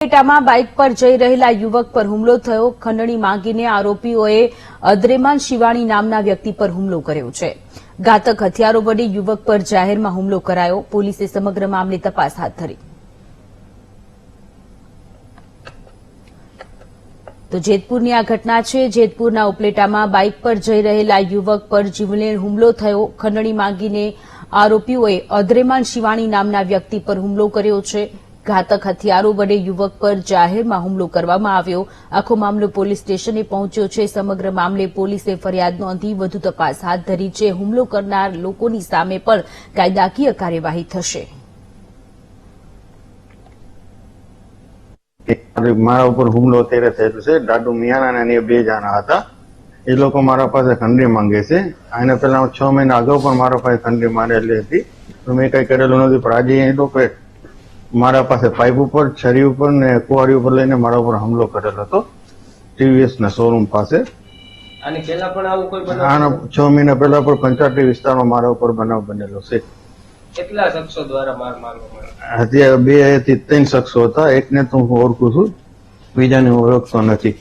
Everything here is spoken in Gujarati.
ઉપલેટામાં બાઇક પર જઈ રહેલા યુવક પર હુમલો થયો. ખંડણી માંગીને આરોપીઓએ અદ્રેમાન શિવાણી નામના વ્યક્તિ પર હુમલો કર્યો છે. ઘાતક હથિયારો વડે યુવક પર જાહેરમાં હુમલો કરાયો. પોલીસે સમગ્ર મામલે તપાસ હાથ ધરી. તો જેતપુરની આ ઘટના છે. જેતપુરના ઉપલેટામાં બાઇક પર જઈ રહેલા યુવક પર જીવલેણ હુમલો થયો. ખંડણી માંગીને આરોપીઓએ અદ્રેમાન શિવાણી નામના વ્યક્તિ પર હુમલો કર્યો છે. ઘાતક હથિયારો વડે યુવક પર જાહેરમાં હુમલો કરવામાં આવ્યો. આખો મામલો પોલીસ સ્ટેશને પહોંચ્યો છે. સમગ્ર મામલે પોલીસે ફરિયાદ નોંધી વધુ તપાસ હાથ ધરી છે. હુમલો કરનાર લોકોની સામે પણ કાયદાકીય કાર્યવાહી થશે. મારા ઉપર હુમલો અત્યારે થયેલો છે. દાદુ મિયાના અને બે જણા હતા. એ લોકો મારા પાસે ખંડણી માંગે છે. આને પહેલા 6 મહિના અગાઉ પણ મારા પાસે ખંડણી માંગેલી હતી, તો મેં કઈ કરેલું નથી. પણ આજે એ લોકો મારા પાસે પાઇપ ઉપર, છરી ઉપર ને કુવાડી ઉપર લઈને મારા ઉપર હુમલો કરેલો હતો ટીવીએસ ના શોરૂમ પાસે. આની પહેલા પણ આવું કોઈ બનાવ? આના 6 મહિના પહેલા પણ પંચાયતી વિસ્તારમાં મારા ઉપર બનાવ બનેલો છે. કેટલા શખ્સો દ્વારા માર મારવામાં આવ્યો? અત્યારે 2 થી 3 શખ્સો હતા. એકને તો હું ઓળખું છું, બીજાને હું ઓળખતો નથી.